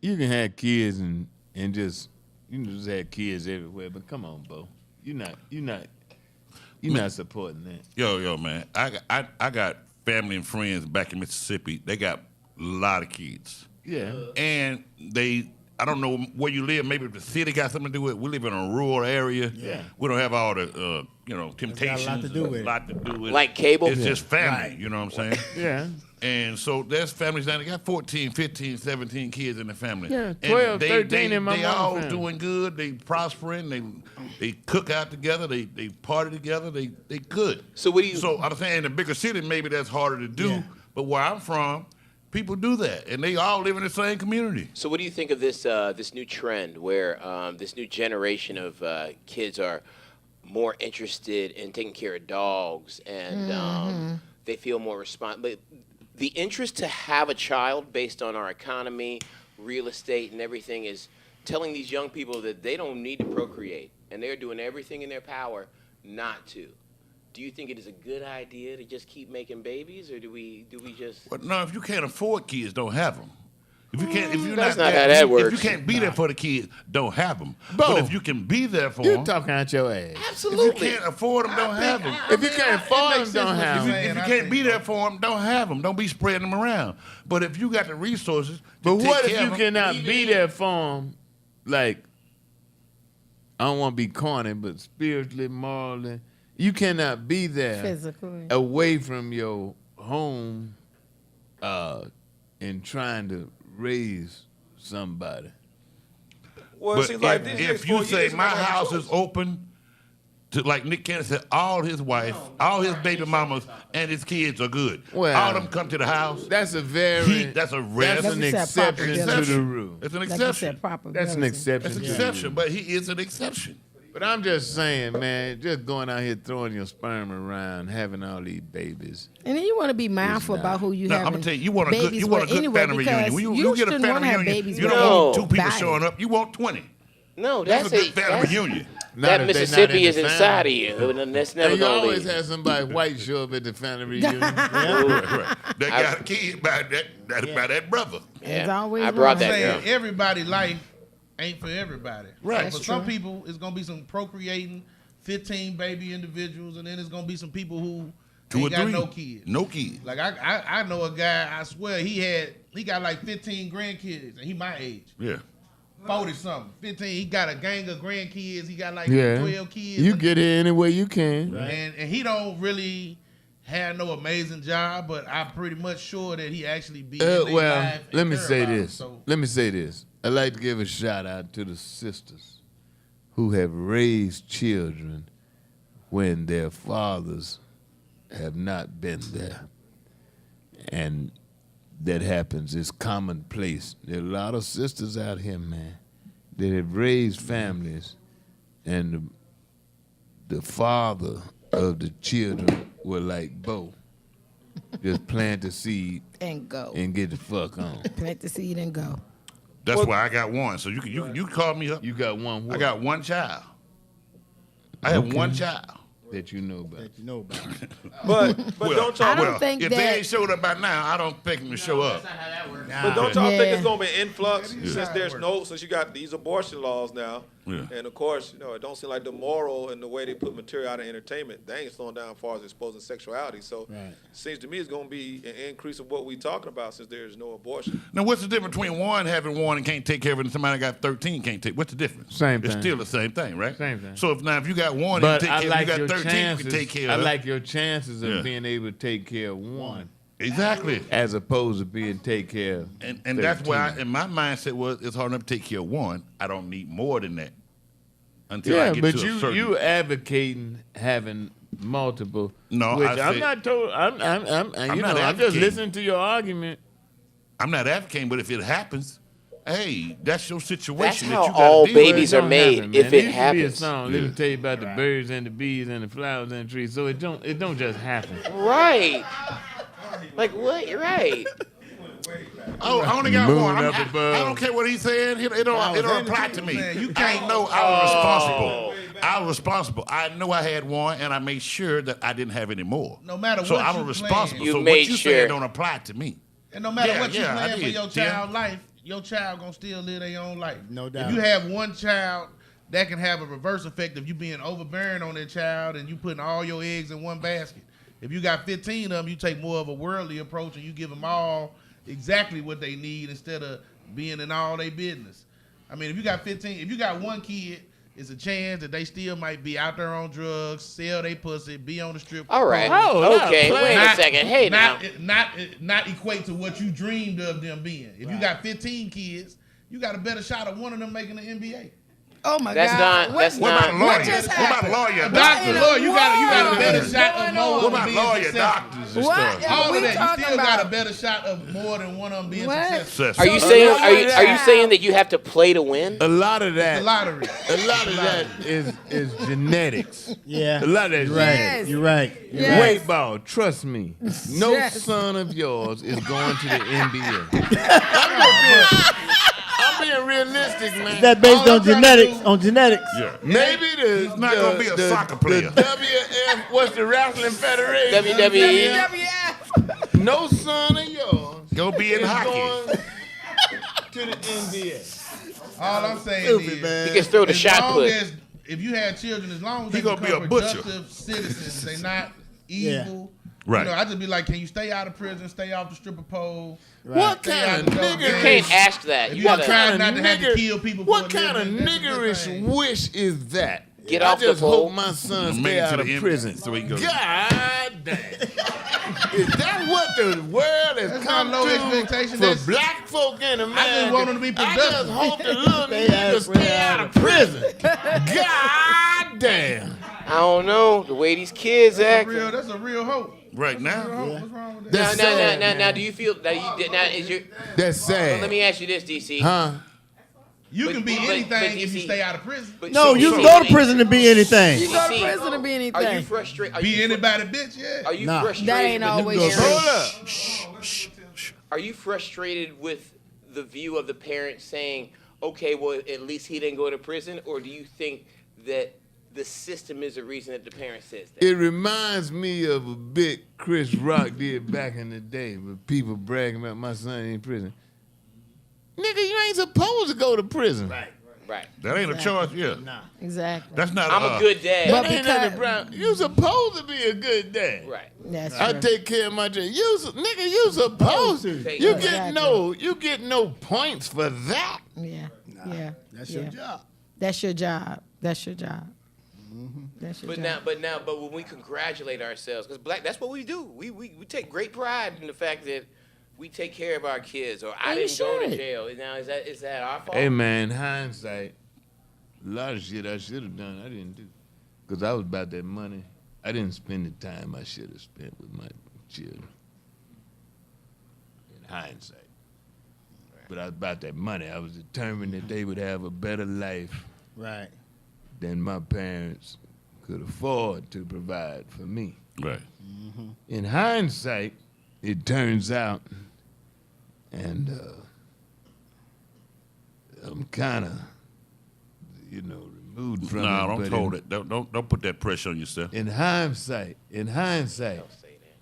You can have kids and just just have kids everywhere, but come on, Bo. You're not supporting that. Yo, man. I got family and friends back in Mississippi. They got a lot of kids. Yeah. And I don't know where you live. Maybe the city got something to do with it. We live in a rural area. Yeah. We don't have all the, temptations. Got a lot to do with it. Like cable? It's just family, Right. you know what I'm saying? Yeah. And so there's families down there got 14, 15, 17 kids in the family. Yeah, And 12, 13 in my They mama's all family. doing good. They prospering. They cook out together. They party together. They good. So what do you? So I'm saying in the bigger city, maybe that's harder to do. Yeah. But where I'm from, people do that, and they all live in the same community. So what do you think of this new trend where this new generation of kids are more interested in taking care of dogs and they feel more responsible? The interest to have a child based on our economy, real estate, and everything is telling these young people that they don't need to procreate, and they're doing everything in their power not to. Do you think it is a good idea to just keep making babies, or do we just? But no, if you can't afford kids, don't have them. If you can't, if you're That's not not there, how that if works. you can't be there for the kids, don't have them. Bo, But if you can be there for You them, talking out your ass. if you Absolutely. can't afford them, don't have them. If you can't afford them, don't have them. If you can't be there for them, don't have them. Don't be spreading them around. But if you got the resources, But to what take if care you of them, cannot be there for them? Like, I don't want to be corny, but spiritually, morally, you cannot be there Physically. away from your home and trying to raise somebody. Well, it But seems like these if next you 4 say years, my you gotta have a house choice. is open to, like Nick Cannon said, all his wife, all his baby mamas, and his kids are good. Well, all of them come to the house. That's a very That's a rare. that's an Like you said, proper exception to the exception. rule. It's an Like you exception. said, proper That's an medicine. exception. That's an to the exception, rule. but he is an exception. But I'm just saying, man, just going out here throwing your sperm around, having all these babies. And then you want to be mindful not. about who you No, have. I'm gonna tell you, you want a good, babies you want a with good anyway, family because reunion. When you you get a shouldn't wanna family have reunion, babies you with don't want No. 2 people bodies. showing up. You want 20. No, That's a good family that's reunion. Not that if they not Mississippi in is the inside of family. you, and that's never And you gonna always leave. have somebody white show up at the family reunion. Right. That got a kid by that brother. There's Yeah. always I brought one. that saying girl. everybody's life ain't for everybody. Right. So for some people, it's gonna be some procreating 15 baby individuals, and then it's gonna be some people who 2 or ain't got 3. no kids. No kids. Like I know a guy. I swear he got like 15 grandkids, and he my age, Yeah. 40 something, 15. He got a gang of grandkids. He got like Yeah. 12 kids. You get here any way you can. and he don't really have no amazing job, but I'm pretty much sure that he actually be. in their Well, life and let me care say about them. this. So Let me say this. I'd like to give a shout out to the sisters who have raised children when their fathers have not been there. And that happens. It's commonplace. There are a lot of sisters out here, man, that have raised families, and the father of the children were like Bo. Just plant the seed And go. and get the fuck on. Plant the seed and go. That's why I got one. So you can call me up. You got one what I got one child. I have one child. that you know about. that you know about. But don't y'all I don't think if that- they ain't showed up by now, I don't expect them to show up. But don't y'all think Yeah. it's gonna be an influx Yeah. since you got these abortion laws now, Yeah. and of course it don't seem like the moral and the way they put material out of entertainment they ain't slowing down as far as exposing sexuality. So it seems to me it's gonna be an increase of what we talking about since there is no abortion. Now, what's the difference between one having one and can't take care of it and somebody got 13 can't take? What's the difference? Same It's thing. still the same thing, right? Same thing. So if you got one, But you take I care, like you got your 13, chances. you can take care I of. like your chances of Yeah. being able to take care of one, Exactly. as opposed to being take care of. And that's why 13. and my mindset was it's hard enough to take care of one. I don't need more than that. Until I Yeah, get but to a certain you advocating having multiple. No, which I I'm said- not told. I'm not I'm just advocating. listening to your argument. I'm not advocating, but if it happens, hey, that's your situation. That's that how you gotta all deal babies with. are made, happen, if man. it There used to be a happens. song. Let me tell you about the birds and the bees and the flowers and the trees. So it don't just happen. Right. Like what? You're right. Oh, I only got Moon one. up above. I don't care what he's saying. It don't apply to me. Man, you I can't- know I was responsible. I was responsible. I know I had one, and I made sure that I didn't have any more. No matter so what I'm you responsible. You so made what you sure. saying don't apply to me. And no matter Yeah, what you yeah, I plan for did. your Yeah. child life, your child gonna still live their own life. No doubt. If you have one child, that can have a reverse effect of you being overbearing on that child and you putting all your eggs in one basket. If you got 15 of them, you take more of a worldly approach and you give them all exactly what they need instead of being in all their business. I mean, if you got 15, if you got one kid, it's a chance that they still might be out there on drugs, sell their pussy, be on the strip. All right. Oh, Okay. no, Wait a second. Hey, now. Not equate to what you dreamed of them being. If you got 15 kids, you got a better shot of one of them making the NBA. Oh my That's God. not. That's What about not. lawyer? What just What about happened? lawyer? A doctor, Doctor? lawyer, you got a better What's shot going of more on? What of them about being lawyer, successful. doctors and What? stuff? Yeah. All What of we that, you talking still got a about? better shot of more than one of them being What? successful. Success. Are you So saying? you Are you have- saying that you have to play to win? A lot of It's that. a lottery. A lot of that is genetics. Yeah. A lot of that You're right. Yes. You're right. You're Yes. right. Weightball, trust me. No Yes. son of yours is going to the NBA. I'm being realistic, man. Is that based All I'm on trying to genetics? do- On genetics? Yeah. Maybe He's not gonna be a soccer player. The WF, what's the wrestling federation? WWE. WWF. No son of yours Go be in is hockey. going to the NBA. All I'm saying Stupid, is, man. He can throw the as shot long put. as if you have children, as long as He they gonna be become a butcher. productive citizens, they not Yeah. evil. Right. You know, I just be like, can you stay out of prison, stay off the stripper pole? What Stay kind out of the dope You game? niggerish? can't ask that. If You you gotta try not to have to kill people for What a kind of living, that's a good niggerish thing. wish is that? Get I off the just pole. hope my son Make stay it to out the of NBA prison. so he goes. God damn. Is that what the world has That's come not low to expectation. for That's- black folk in America? just want them to be I productive. just hope the little Stay niggas stay out of prison. God damn. I don't know the way these kids act. That's a real hope. Right now. What's wrong with that? That's sad, Now, man. do you feel that you now is your? That's sad. Let me ask you this, DC. Huh? You But- can be but anything if DC you stay out of prison. But No, you can DC, go to prison to be anything. You go to prison to be anything. Are you frustrated? Be anybody, bitch. Yeah. Are you Nah. frustrated? That ain't with- always go true. Hold up. Are you frustrated with the view of the parents saying, "Okay, well, at least he didn't go to prison," or do you think that the system is the reason that the parent says that? It reminds me of a bit Chris Rock did back in the day with people bragging about my son in prison. Nigga, you ain't supposed to go to prison. Right. Right. That ain't a choice. Yeah. Nah. Exactly. That's not. I'm a good dad. But That ain't because- nothing brown. You supposed to be a good dad. Right. That's I true. take care of my child. Nigga, you supposed to. Take You care. get no points for that. Yeah. Yeah. That's yeah. your job. That's your job. That's your job. That's your job. But when we congratulate ourselves, because that's what we do. We take great pride in the fact that we take care of our kids, or I And you didn't go to should. jail. Now is that our fault? Hey man, hindsight, a lot of shit I should have done, I didn't do. Because I was about that money. I didn't spend the time I should have spent with my children. In hindsight. But I was about that money. I was determined that they would have a better life Right. than my parents could afford to provide for me. Right. In hindsight, it turns out, and I'm kind of, removed from it. No, don't but hold it. Don't put that pressure on yourself. In hindsight, Don't say that.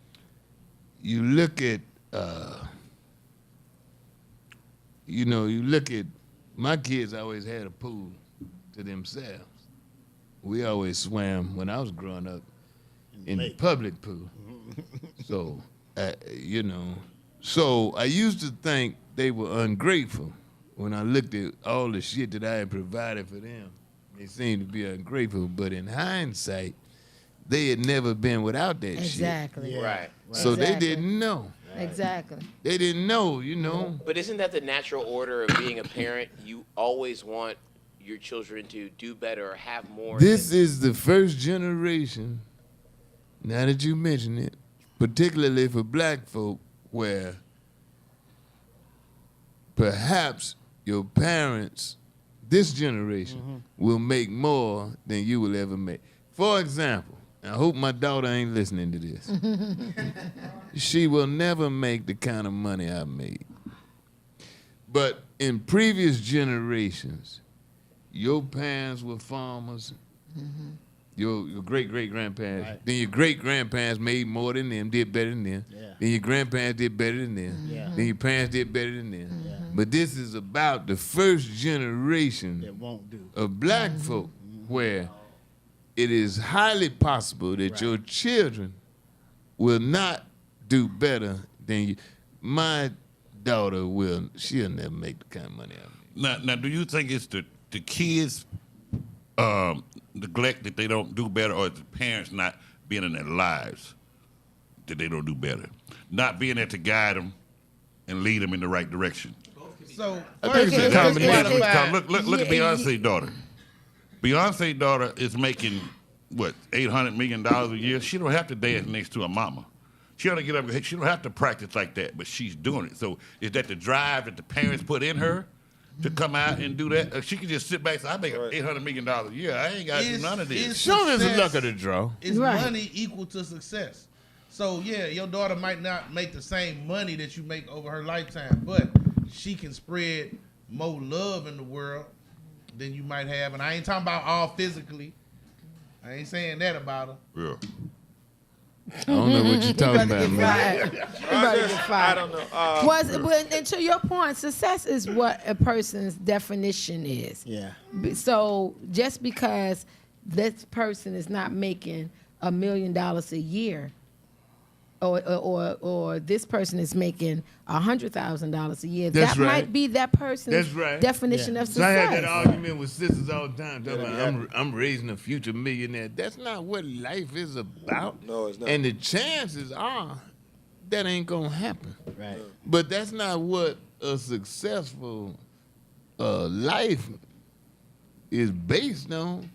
you look at, my kids always had a pool to themselves. We always swam when I was growing up in the lake. public pool. So, so I used to think they were ungrateful when I looked at all the shit that I had provided for them. They seemed to be ungrateful, but in hindsight, they had never been without that shit. Exactly. Yeah. Right. So they Exactly. didn't know. Exactly. They didn't know. But isn't that the natural order of being a parent? You always want your children to do better or have more. This is the first generation, now that you mention it, particularly for black folk, where perhaps your parents, this generation, will make more than you will ever make. For example, I hope my daughter ain't listening to this. She will never make the kind of money I made. But in previous generations, your parents were farmers, your great-great-grandparents. Right. Then your great-grandparents made more than them, did better than them. Yeah. Then your grandparents did better than them. Yeah. Then your parents did better than them. Yeah. But this is about the first generation That won't do. of black folk where it is highly possible that your children will not do better than you. My daughter she'll never make the kind of money out of me. Now, do you think it's the kids neglect that they don't do better, or the parents not being in their lives that they don't do better? Not being there to guide them and lead them in the right direction. So I think it's a combination. Look at Beyonce's daughter. Beyonce's daughter is making, what, $800 million a year? She don't have to dance next to her mama. She don't get up. She don't have to practice like that, but she's doing it. So is that the drive that the parents put in her to come out and do that? She can just sit back and say, I make $800 million a year. I ain't got to do none of this. Some is the luck of the draw. Is Right. money equal to success? So yeah, your daughter might not make the same money that you make over her lifetime, but she can spread more love in the world than you might have. And I ain't talking about all physically. I ain't saying that about her. Yeah. I don't know what you're talking about, man. I don't know. And to your point, success is what a person's definition is. Yeah. So just because this person is not making $1 million a year, or this person is making $100,000 a year, That's that right. might be that person's That's right. definition Yeah. of So I had that success. argument with sisters all the time. Talking about, I'm raising a future millionaire. That's not what life is about. No, it's not. And the chances are that ain't going to happen. Right. But that's not what a successful life is based on.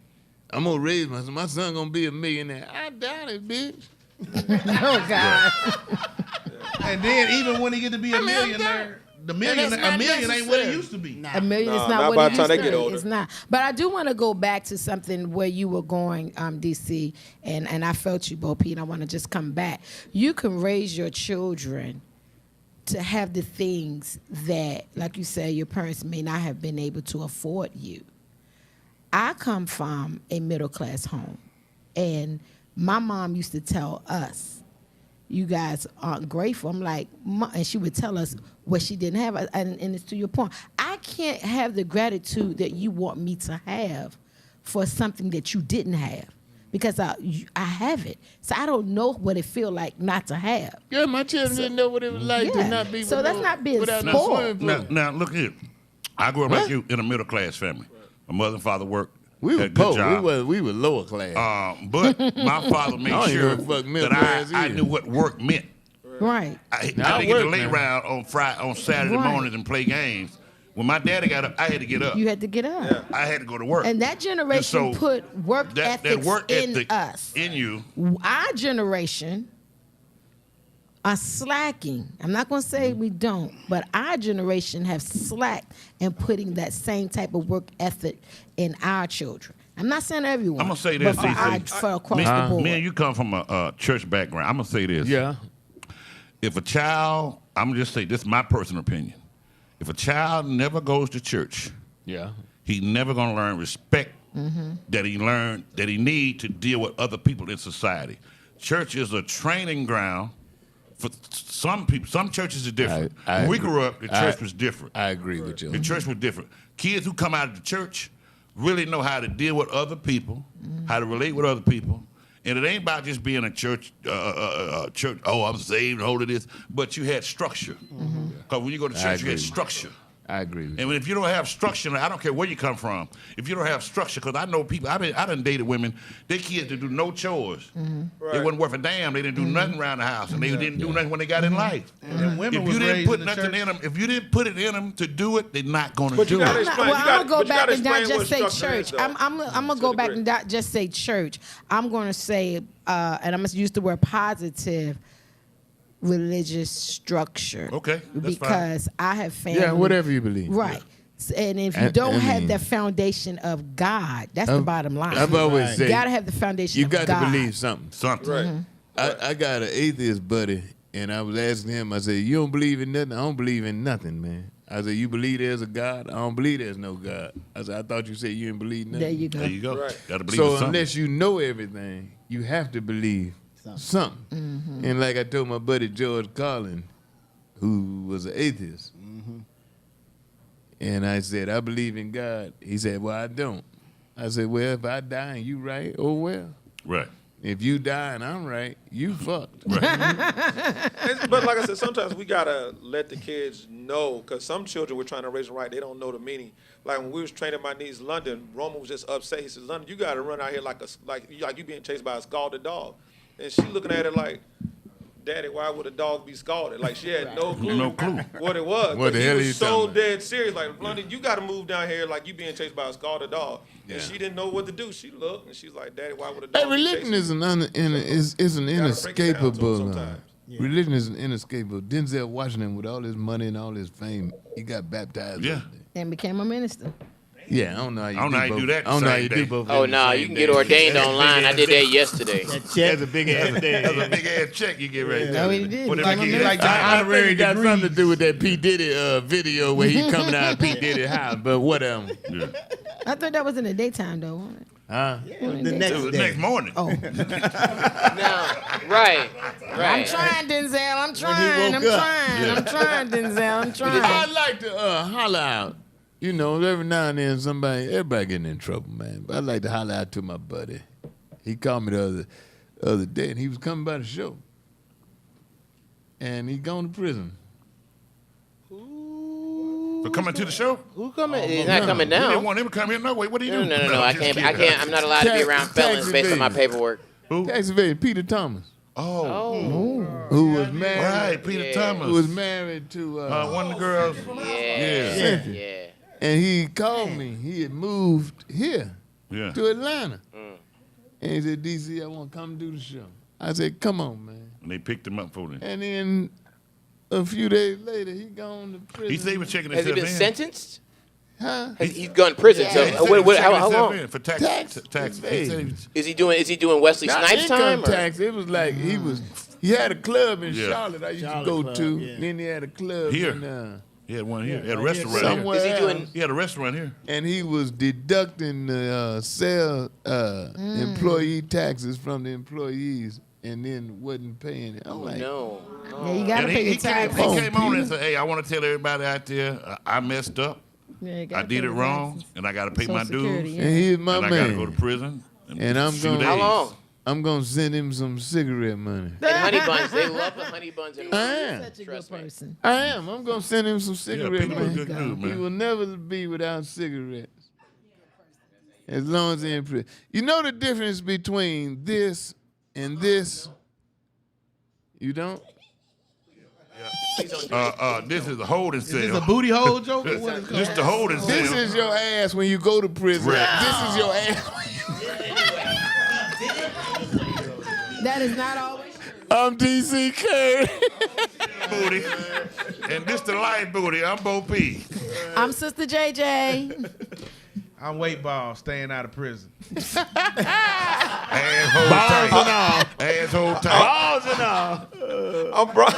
I'm going to raise my son going to be a millionaire. I doubt it, bitch. Oh God! And then even when he get to be a millionaire, that's a million not ain't what it necessary. used to be. $1 million is Nah, not not what by it the time used they to get be. older. It's not. But I do want to go back to something where you were going, DC, and I felt you, Bo Pete. I want to just come back. You can raise your children to have the things that, like you said, your parents may not have been able to afford you. I come from a middle class home, and my mom used to tell us, you guys aren't grateful. I'm like, and she would tell us what she didn't have. And it's to your point. I can't have the gratitude that you want me to have for something that you didn't have, because I have it. So I don't know what it feel like not to have. Yeah, my children didn't know what it was like Yeah. to not be So with that's no- not being without no spoiled. swimming pool. Now look here. I grew up like you in a middle class family. My mother and father worked. We were had a good poor. job. We were lower class. But my father made I don't sure even fuck middle that class I either. knew what work meant. Right. I didn't I get to work, lay man. around on Saturday Right. mornings and play games. When my daddy got up, I had to get up. You had to get up. I had to go to work. And that generation And so put work that ethics work in ethic us. in you. Our generation are slacking. I'm not going to say we don't, but our generation have slacked in putting that same type of work ethic in our children. I'm not saying everyone. I'm gonna say this, but for, DC. for across the board. Me and you come from a church background. I'm gonna say this. Yeah. If a child, I'm gonna just say this is my personal opinion. If a child never goes to church, Yeah. he never gonna learn respect that he need to deal with other people in society. Church is a training ground for some people. Some churches are different. I When we agree. grew up, the church was different. I agree with you. The church was different. Kids who come out of the church really know how to deal with other people, how to relate with other people. And it ain't about just being a church, church. Oh, I'm saved, hold of this. But you had structure. Because when you go to I church, you agree. had structure. I agree with you. And if you don't have structure, I don't care where you come from. If you don't have structure, because I know people, I done dated women, their kids didn't do no chores. They wasn't worth a damn. They didn't do nothing around the house, and they didn't do nothing when they got in life. And then women If was you didn't raised put in the nothing church. in them, if you didn't put it in them to do it, they're not going to But you do gotta it. explain- Well, you I'm gotta- gonna go but you back gotta and not explain just what say structure is, church. though, I'm gonna to go the back degree. and not just say church. I'm gonna say, and I'm gonna use the word positive, religious structure. Okay, that's fine. because I have family. Yeah, whatever you believe. Right. And if you don't I have mean- the foundation of God, that's the bottom line. I've always Right. said You gotta have the foundation you of got God. to believe something. Something. Right. I got an atheist buddy, and I was asking him, I said, you don't believe in nothing? I don't believe in nothing, man. I said, you believe there's a God? I don't believe there's no God. I said, I thought you said you didn't believe nothing. There you go. There you go. Right. Got to believe So in something. unless you know everything, you have to believe something. Mm-hmm. And like I told my buddy George Carlin, who was an atheist, and I said, I believe in God. He said, well, I don't. I said, well, if I die and you right, oh well. Right. If you die and I'm right, you fucked. But like I said, sometimes we gotta let the kids know, because some children we're trying to raise them right, they don't know the meaning. Like when we was training my niece London, Roman was just upset. He says, London, you gotta run out here like you being chased by a scalded dog. And she looking at it like, Daddy, why would a dog be scalded? Like she had no clue, what it was. What But the he hell was are you so talking about? dead serious. Like, London, you got to move down here like you being chased by a scalded dog. Yeah. And she didn't know what to do. She looked and she's like, Daddy, why would a Hey, dog be religion chasing is an is an Gotta break it down to 'em inescapable. sometimes. Religion is an inescapable. Denzel Washington, with all his money and all his fame, he got baptized. Yeah. up there. And became a minister. Yeah, I don't know how you, I don't know how you do that I don't know how same you day. do both. Oh of them no, the you same can day. get ordained online. I did that yesterday. That's a big ass thing. That's a big ass check you get right No, there. he did. Whatever Became a you get. Like the I think honorary it got degree. something to do with that P. Diddy video where he coming out of P. Diddy house, but whatever. Yeah. I thought that was in the daytime though, wasn't it? Huh? The It next was the day. next morning. Oh, No, right. I'm trying, Denzel. I'm trying. I'm woke up. trying. Yeah. I'm trying, Denzel. I'm trying. I'd like to holler out. You know, every now and then everybody getting in trouble, man. But I'd like to holler out to my buddy. He called me the other day, and he was coming by the show. And he gone to prison. For coming to the show? Who coming? He's not coming You didn't down. want him to come here. No, wait, what do you No, do? no, no, no. I just can't. kidding. I can't. I'm not allowed to be around felons Tax based on my evasion. paperwork. Who? Tax evasion, Peter Thomas, Oh. who was married, Right, Peter Yeah. Thomas. who was married to, one of the girls. Yeah. Yeah. Yeah. and he called me. He had moved here Yeah. to Atlanta. And he said, DC, I want to come do the show. I said, come on, man. And they picked him up for them. And then a few days later, he gone to prison. He said he was checking Has he himself been in. sentenced? Huh? He's gone to prison. Yeah, he So said what, he was how checking himself long? in for Tax tax. He said he was- Is he doing Wesley Not Snipes income time? Or? tax. It was like he had a club in Yeah. Charlotte I used Charlotte to go club, to. yeah. Then he had a club Here. in, He had one here. He had a right restaurant here. here. somewhere Is he doing? else. He had a restaurant here. And he was deducting the employee taxes from the employees and then wasn't paying it. I'm Oh like, no. Yeah, you gotta And pay he your came, taxes. he came on and said, hey, I want to tell everybody out there, I messed up. Yeah, you I gotta did pay it the wrong, taxes. and I got to pay my Social Security, dues. yeah. and he's my And I got to man. go to prison. And I'm few gonna- days. How long? I'm gonna send him some cigarette money. And honey buns. They love the honey buns. And I am. Such a good Trust me. person. I am. I'm gonna send him some Yeah, cigarette people are money. good news, He will man. never be without cigarettes. As long as he's in prison. You know the difference between this and this? You don't? This is a holding Is this a cell. booty hole joke? Or what is This is the holding cell. This is your ass when you go to prison. Right. This is your ass when That is not always true. I'm DC Curry. booty. And this the light booty. I'm Bo P. I'm Sister JJ. I'm Weightball, staying out of prison. Asshole tight. Asshole tight. I'm Brian.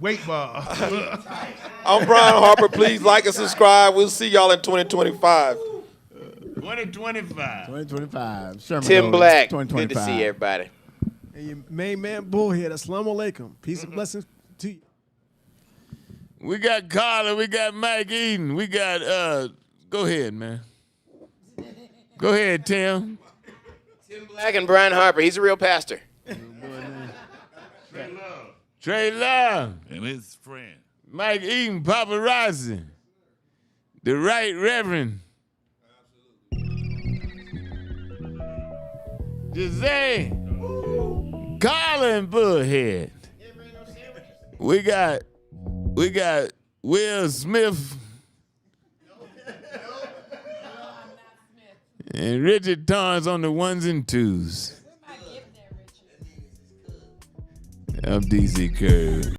Weightball. I'm Brian Harper. Please like and subscribe. We'll see y'all in 2025. 2025. 2025. Sherman Tim Gold, Black. Good to 2025. see everybody. And your main man, Bullhead. Assalamu alaikum. Peace and blessings to you. We got Carla, we got Mike Eden, we got go ahead, man. Go ahead, Tim. Tim Black and Brian Harper. He's a real pastor. Trey Love, And his friend. Mike Eden, Paparazzi, the Right Reverend. Jose, Carla and Bullhead. We got Will Smith and Richard Torrence on the ones and twos. I'm DC Curry.